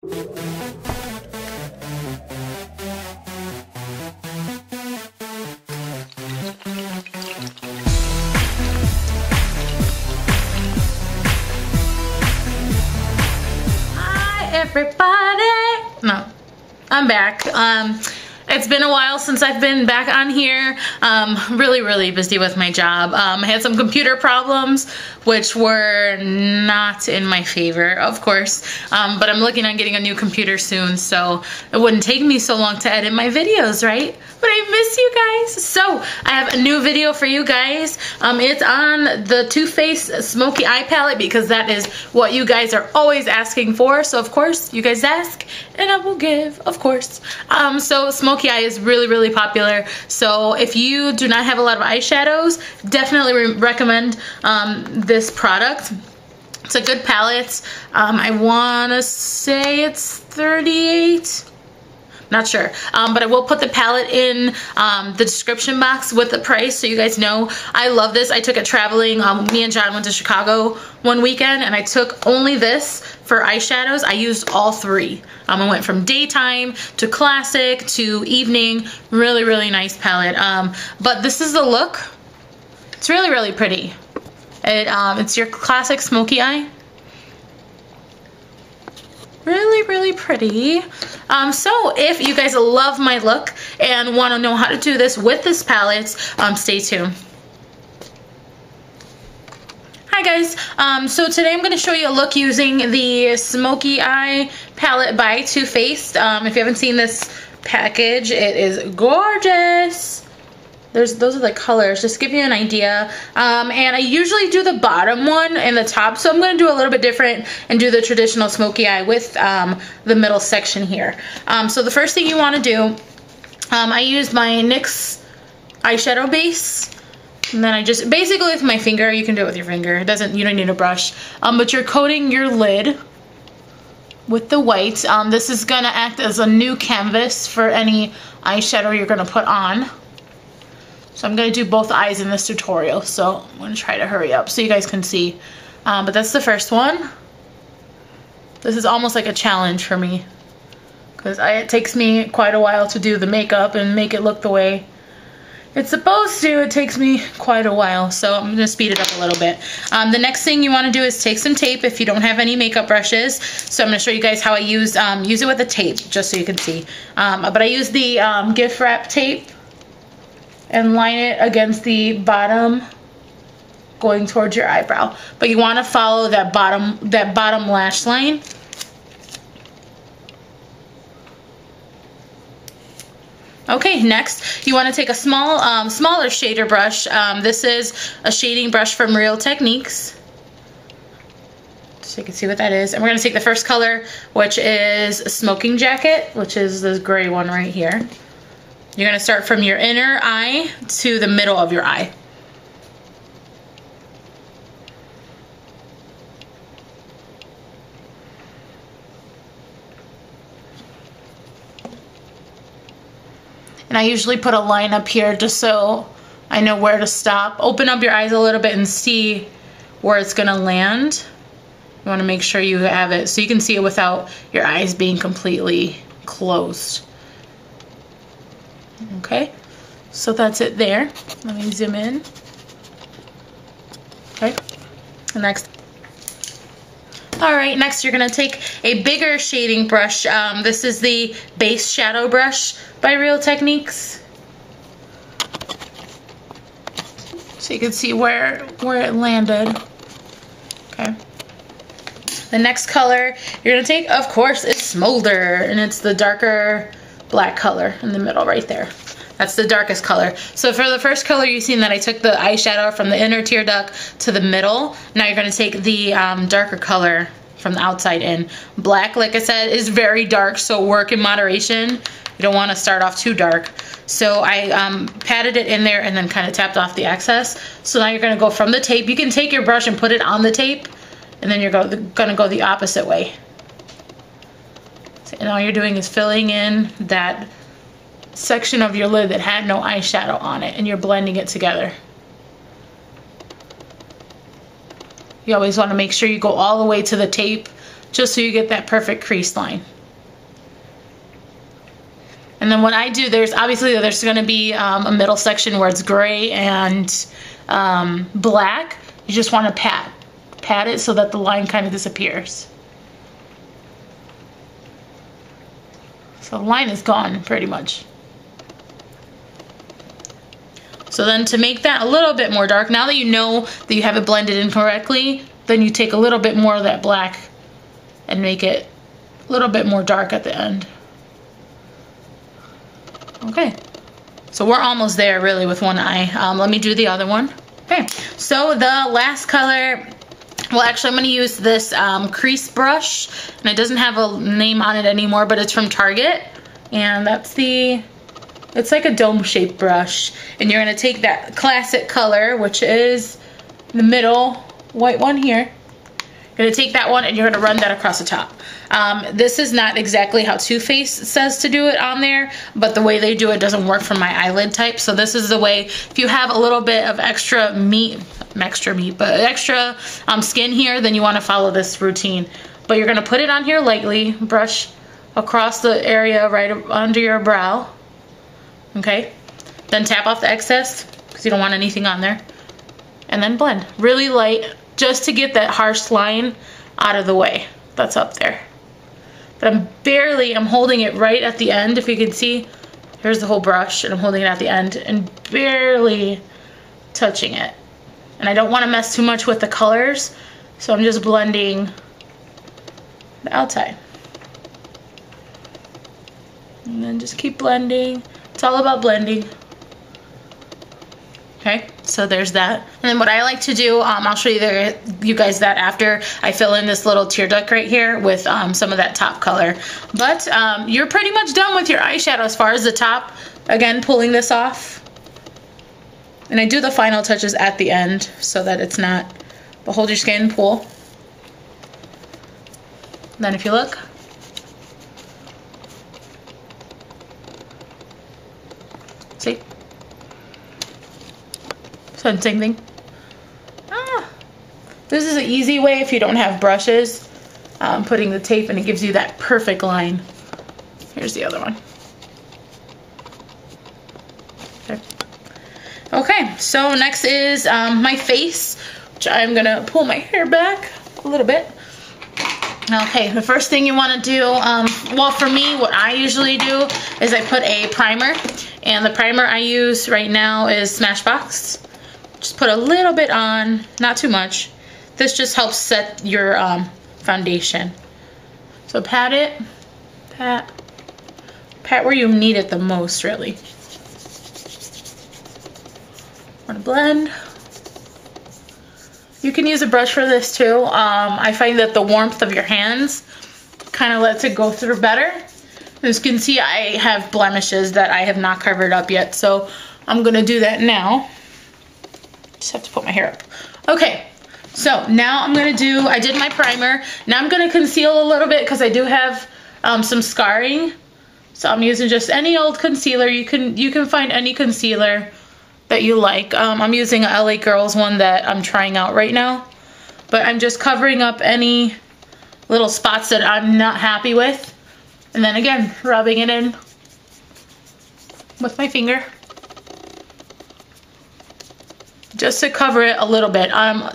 Everybody, no, I'm back. It's been a while since I've been back on here. Really busy with my job. I had some computer problems, which were not in my favor, of course. But I'm looking on getting a new computer soon, so it wouldn't take me so long to edit my videos, right? But I miss you guys. So I have a new video for you guys. It's on the Too Faced Smokey Eye Palette because that is what you guys are always asking for. So of course, you guys ask and I will give, of course. So Smokey Eye is really popular. So if you do not have a lot of eyeshadows, definitely recommend this product. It's a good palette. I want to say it's $38. Not sure, but I will put the palette in the description box with the price so you guys know. I love this. I took it traveling. Me and John went to Chicago one weekend and I took only this for eyeshadows. I used all three. I went from daytime to classic to evening. Really nice palette. But this is the look. It's really pretty. It's your classic smoky eye. Really pretty. So if you guys love my look and want to know how to do this with this palette, stay tuned. Hi guys, so today I'm going to show you a look using the Smokey Eye palette by Too Faced. If you haven't seen this package, it is gorgeous. Those are the colors, just to give you an idea. And I usually do the bottom one and the top, so I'm going to do a little bit different and do the traditional smoky eye with the middle section here. So the first thing you want to do, I use my NYX eyeshadow base, and then I just, basically with my finger, you can do it with your finger, you don't need a brush, but you're coating your lid with the white. This is going to act as a new canvas for any eyeshadow you're going to put on. So I'm going to do both eyes in this tutorial, so I'm going to try to hurry up so you guys can see. But that's the first one. This is almost like a challenge for me because it takes me quite a while to do the makeup and make it look the way it's supposed to. It takes me quite a while, so I'm going to speed it up a little bit. The next thing you want to do is take some tape if you don't have any makeup brushes. So I'm going to show you guys how I use it with the tape, just so you can see. But I use the gift wrap tape and line it against the bottom going towards your eyebrow. But you want to follow that bottom lash line. Okay, next you want to take a smaller shader brush. This is a shading brush from Real Techniques. So you can see what that is. And we're going to take the first color, which is Smoking Jacket, which is this gray one right here. You're going to start from your inner eye to the middle of your eye. And I usually put a line up here just so I know where to stop. Open up your eyes a little bit and see where it's going to land. You want to make sure you have it so you can see it without your eyes being completely closed. Okay, so that's it there. Let me zoom in. Okay, next. Alright, next you're going to take a bigger shading brush. This is the Base Shadow Brush by Real Techniques. So you can see where it landed. Okay. The next color you're going to take, of course, is Smolder, and it's the darker black color in the middle right there. That's the darkest color. So for the first color, you've seen that I took the eyeshadow from the inner tear duct to the middle. Now you're going to take the darker color from the outside in. Black, like I said, is very dark, so work in moderation. You don't want to start off too dark. So I patted it in there and then kind of tapped off the excess. So now you're going to go from the tape. You can take your brush and put it on the tape, and then you're going to go the opposite way. And all you're doing is filling in that section of your lid that had no eyeshadow on it, and you're blending it together. You always want to make sure you go all the way to the tape just so you get that perfect crease line. And then what I do, there's going to be a middle section where it's gray and black. You just want to pat it so that the line kind of disappears. So the line is gone pretty much. So then to make that a little bit more dark, now that you know that you have it blended in correctly, then you take a little bit more of that black and make it a little bit more dark at the end. Okay, so we're almost there really with one eye. Let me do the other one. Okay, so the last color, well actually I'm going to use this crease brush, and it doesn't have a name on it anymore, but it's from Target, and that's it's like a dome shaped brush, and you're going to take that classic color, which is the middle white one here. You're going to take that one and you're going to run that across the top. This is not exactly how Too Faced says to do it on there, but the way they do it doesn't work for my eyelid type. So this is the way, if you have a little bit of extra skin here, then you want to follow this routine. But you're going to put it on here lightly, brush across the area right under your brow. Okay, then tap off the excess because you don't want anything on there, and then blend really light just to get that harsh line out of the way that's up there. But I'm holding it right at the end. If you can see, here's the whole brush, and I'm holding it at the end and barely touching it. And I don't want to mess too much with the colors, so I'm just blending the outside. And then just keep blending. It's all about blending. Okay, so there's that. And then what I like to do, I'll show you guys that after I fill in this little tear duct right here with some of that top color. But you're pretty much done with your eyeshadow as far as the top. Again, pulling this off. And I do the final touches at the end so that it's not, but hold your skin, pull. Then if you look, see? Same thing. This is an easy way if you don't have brushes, putting the tape, and it gives you that perfect line. Here's the other one. Okay, so next is my face, which I'm gonna pull my hair back a little bit. Okay, the first thing you want to do, well for me, what I usually do is I put a primer, and the primer I use right now is Smashbox. Just put a little bit on, not too much. This just helps set your foundation. So pat it, pat where you need it the most, really. Want to blend. You can use a brush for this too. I find that the warmth of your hands kind of lets it go through better. As you can see, I have blemishes that I have not covered up yet, so I'm gonna do that now. Just have to put my hair up. Okay, so now I'm gonna I did my primer. Now I'm gonna conceal a little bit because I do have some scarring. So I'm using just any old concealer. You can find any concealer that you like. I'm using a LA Girls one that I'm trying out right now. But I'm just covering up any little spots that I'm not happy with. And then again, rubbing it in with my finger. Just to cover it a little bit.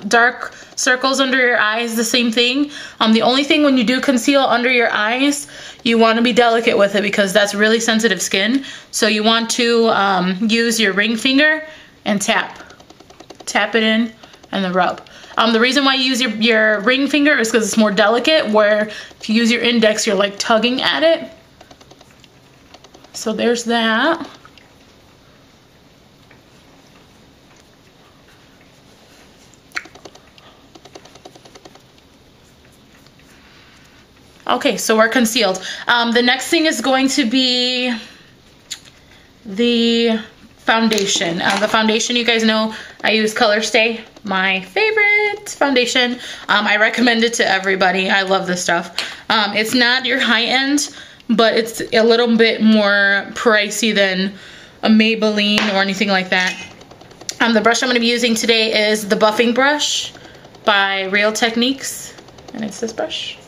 Dark circles under your eyes, the same thing. The only thing when you do conceal under your eyes, you want to be delicate with it because that's really sensitive skin. So you want to use your ring finger and tap it in and then rub. The reason why you use your ring finger is because it's more delicate, where if you use your index, you're like tugging at it. So there's that. Okay, so we're concealed. The next thing is going to be the foundation. The foundation, you guys know, I use Color Stay, my favorite foundation. I recommend it to everybody. I love this stuff. It's not your high end, but it's a little bit more pricey than a Maybelline or anything like that. The brush I'm going to be using today is the Buffing Brush by Real Techniques, and it's this brush.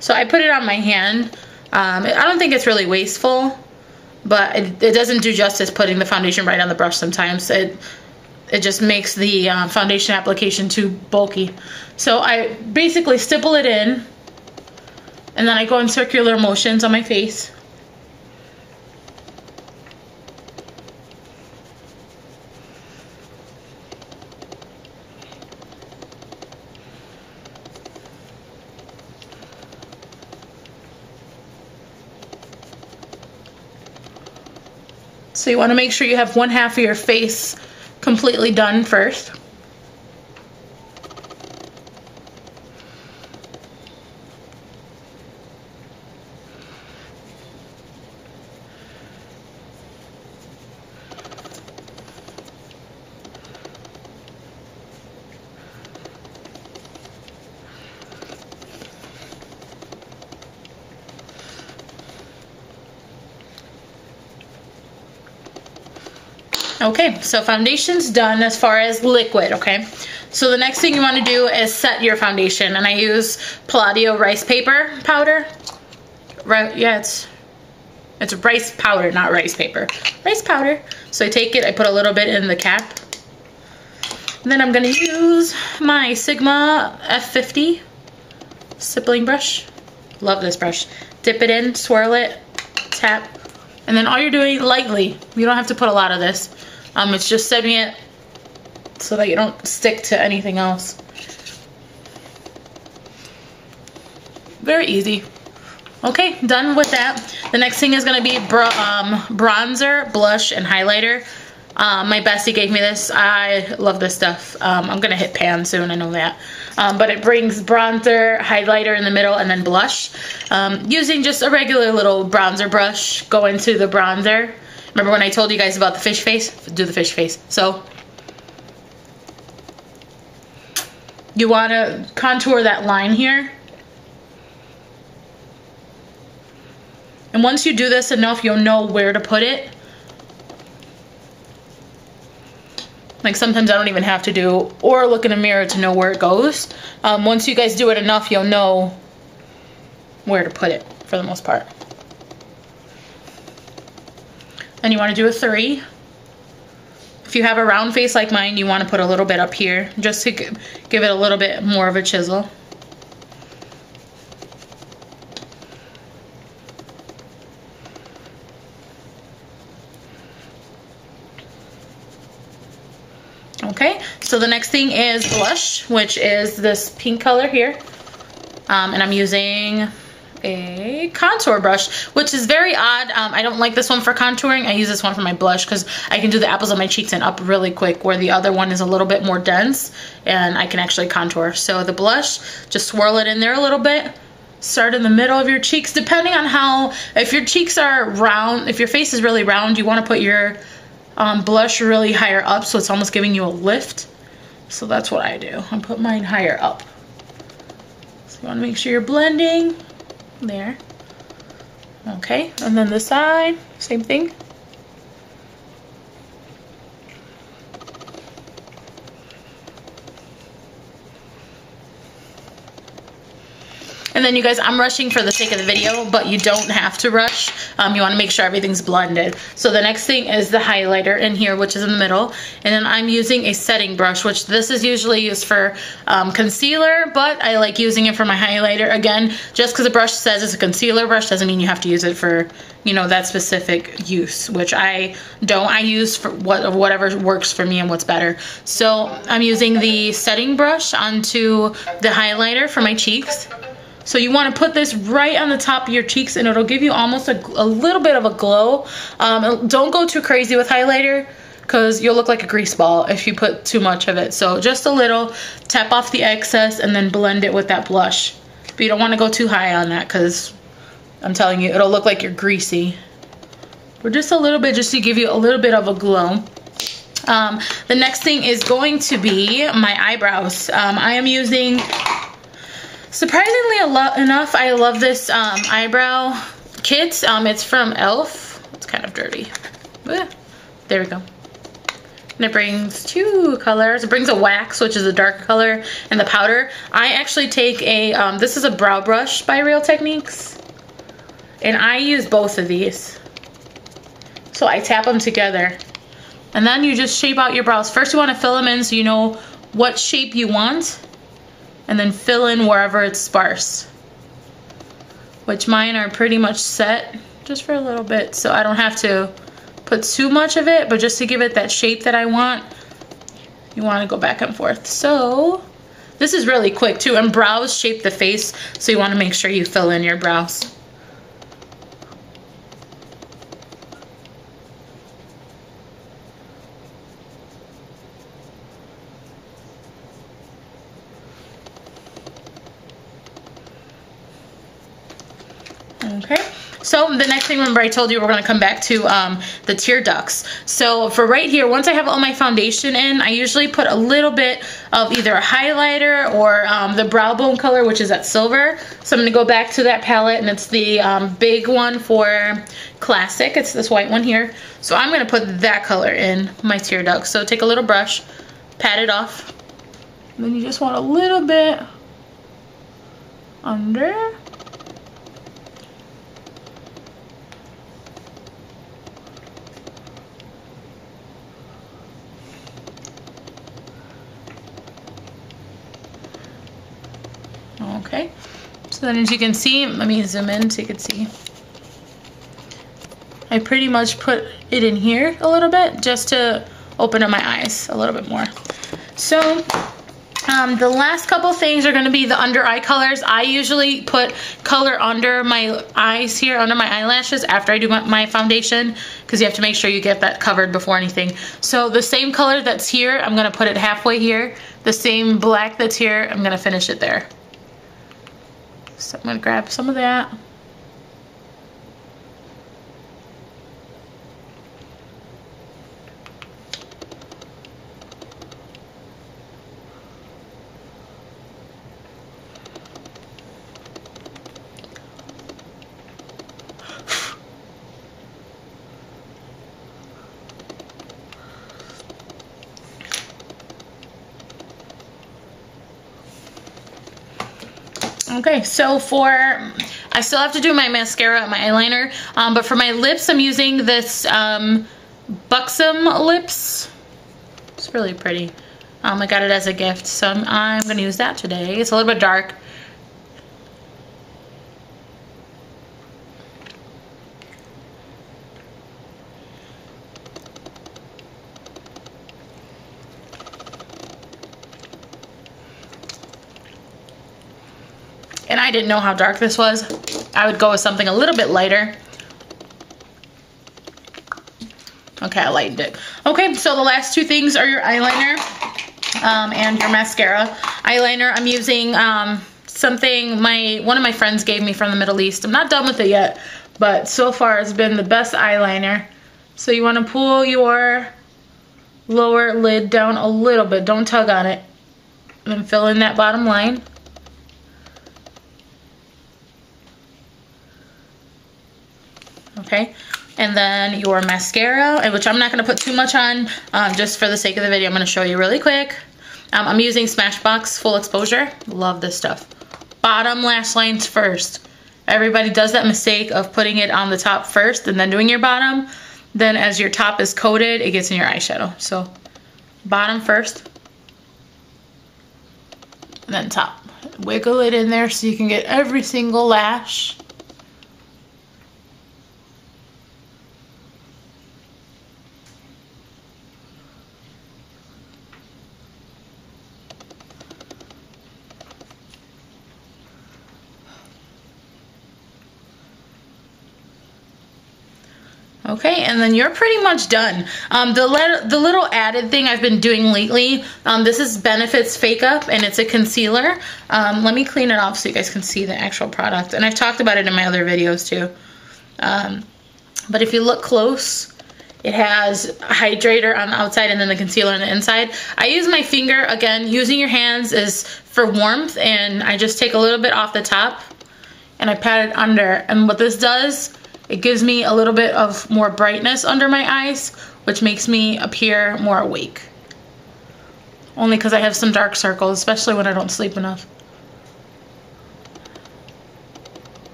So I put it on my hand. I don't think it's really wasteful. but it doesn't do justice putting the foundation right on the brush sometimes. It just makes the foundation application too bulky. So I basically stipple it in, and then I go in circular motions on my face. So you want to make sure you have one half of your face completely done first. Okay, so foundation's done as far as liquid, okay? So the next thing you want to do is set your foundation, and I use Palladio rice paper powder. Yeah, it's rice powder, not rice paper. Rice powder. So I take it, I put a little bit in the cap. And then I'm going to use my Sigma F50 stippling brush. Love this brush. Dip it in, swirl it, tap. And then all you're doing lightly, you don't have to put a lot of this. It's just setting it so that you don't stick to anything else. Very easy. Okay, done with that. The next thing is going to be bronzer, blush, and highlighter. My bestie gave me this. I love this stuff. I'm going to hit pan soon, I know that. But it brings bronzer, highlighter in the middle, and then blush. Using just a regular little bronzer brush, go into the bronzer. Remember when I told you guys about the fish face? Do the fish face. So you want to contour that line here. And once you do this enough, you'll know where to put it. Like sometimes I don't even have to do or look in a mirror to know where it goes. Once you guys do it enough, you'll know where to put it for the most part. And you want to do a 3. If you have a round face like mine, you want to put a little bit up here just to give it a little bit more of a chisel. Okay, so the next thing is blush, which is this pink color here. And I'm using a contour brush, which is very odd. I don't like this one for contouring. I use this one for my blush because I can do the apples on my cheeks and up really quick, where the other one is a little bit more dense and I can actually contour. So the blush, just swirl it in there a little bit. Start in the middle of your cheeks, depending on how, if your cheeks are round, if your face is really round, you want to put your blush really higher up so it's almost giving you a lift. So that's what I do. I put mine higher up. So you want to make sure you're blending there. Okay, and then this side, same thing. And then you guys, I'm rushing for the sake of the video, but you don't have to rush. You want to make sure everything's blended. So the next thing is the highlighter in here, which is in the middle. And then I'm using a setting brush, which this is usually used for concealer, but I like using it for my highlighter. Again, just because the brush says it's a concealer brush doesn't mean you have to use it for, you know, that specific use, which I don't. I use for whatever works for me and what's better. So I'm using the setting brush onto the highlighter for my cheeks. So you want to put this right on the top of your cheeks and it'll give you almost a little bit of a glow. Don't go too crazy with highlighter because you'll look like a grease ball if you put too much of it. So just a little, tap off the excess and then blend it with that blush. But you don't want to go too high on that because I'm telling you, it'll look like you're greasy. Or just a little bit, just to give you a little bit of a glow. The next thing is going to be my eyebrows. I am using... Surprisingly enough, I love this eyebrow kit. It's from e.l.f. It's kind of dirty. There we go. And it brings 2 colors. It brings a wax, which is a dark color, and the powder. I actually take a, this is a brow brush by Real Techniques. And I use both of these. So I tap them together. And then you just shape out your brows. First you want to fill them in so you know what shape you want. And then fill in wherever it's sparse. Which mine are pretty much set just for a little bit. So I don't have to put too much of it, but just to give it that shape that I want, you want to go back and forth. So this is really quick too, and brows shape the face, so you want to make sure you fill in your brows. Okay, so the next thing, remember I told you we're going to come back to the tear ducts. So for right here, once I have all my foundation in, I usually put a little bit of either a highlighter or the brow bone color, which is that silver. So I'm going to go back to that palette, and it's the big one for classic. It's this white one here. So I'm going to put that color in my tear ducts. So take a little brush, pat it off, and then you just want a little bit under. Okay, so then as you can see, let me zoom in so you can see. I pretty much put it in here a little bit just to open up my eyes a little bit more. So the last couple things are going to be the under eye colors. I usually put color under my eyes here, under my eyelashes after I do my foundation, because you have to make sure you get that covered before anything. So the same color that's here, I'm going to put it halfway here. The same black that's here, I'm going to finish it there. So I'm going to grab some of that. Okay, so I still have to do my mascara and my eyeliner, but for my lips, I'm using this Buxom Lips. It's really pretty. I got it as a gift, so I'm going to use that today. It's a little bit dark. And I didn't know how dark this was. I would go with something a little bit lighter. Okay, I lightened it. Okay, so the last two things are your eyeliner and your mascara. Eyeliner, I'm using something one of my friends gave me from the Middle East. I'm not done with it yet, but so far it's been the best eyeliner. So you want to pull your lower lid down a little bit. Don't tug on it. And then fill in that bottom line. Okay, and then your mascara, which I'm not going to put too much on, just for the sake of the video. I'm going to show you really quick. I'm using Smashbox Full Exposure. Love this stuff. Bottom lash lines first. Everybody does that mistake of putting it on the top first and then doing your bottom. Then as your top is coated, it gets in your eyeshadow. So bottom first, and then top. Wiggle it in there so you can get every single lash. Okay, and then you're pretty much done. The little added thing I've been doing lately, this is Benefit's Fake Up, and it's a concealer. Let me clean it off so you guys can see the actual product. And I've talked about it in my other videos too. But if you look close, it has a hydrator on the outside and then the concealer on the inside. I use my finger. Again, using your hands is for warmth, and I just take a little bit off the top and I pat it under. And what this does, it gives me a little bit of more brightness under my eyes, which makes me appear more awake. Only because I have some dark circles, especially when I don't sleep enough.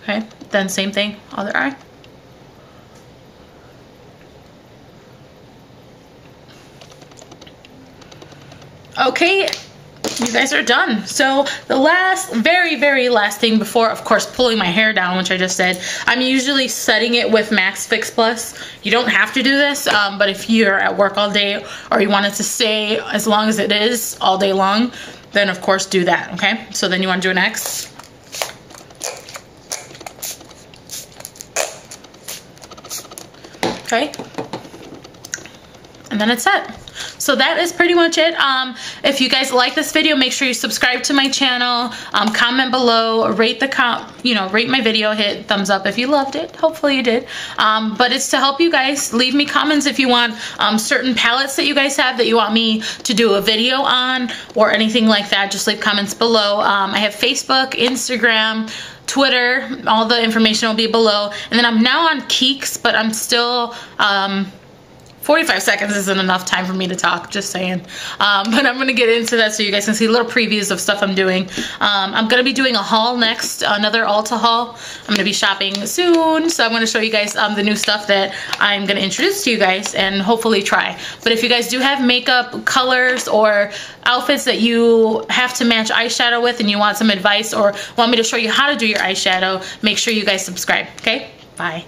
Okay, then same thing, other eye. Okay, you guys are done. So the last, very last thing before, of course, pulling my hair down, which I just said, I'm usually setting it with Max Fix Plus. You don't have to do this, but if you're at work all day or you want it to stay as long as it is all day long, then of course do that, okay? So then you want to do an X. Okay. And then it's set. So that is pretty much it. If you guys like this video, make sure you subscribe to my channel, comment below, rate rate my video, hit thumbs up if you loved it. Hopefully you did. But it's to help you guys. Leave me comments if you want certain palettes that you guys have that you want me to do a video on or anything like that. Just leave comments below. I have Facebook, Instagram, Twitter. All the information will be below. And then I'm now on Keeks, but I'm still 45 seconds isn't enough time for me to talk, just saying. But I'm going to get into that so you guys can see little previews of stuff I'm doing. I'm going to be doing a haul next, another Ulta haul. I'm going to be shopping soon, so I'm going to show you guys the new stuff that I'm going to introduce to you guys and hopefully try. But if you guys do have makeup colors or outfits that you have to match eyeshadow with and you want some advice or want me to show you how to do your eyeshadow, make sure you guys subscribe, okay? Bye.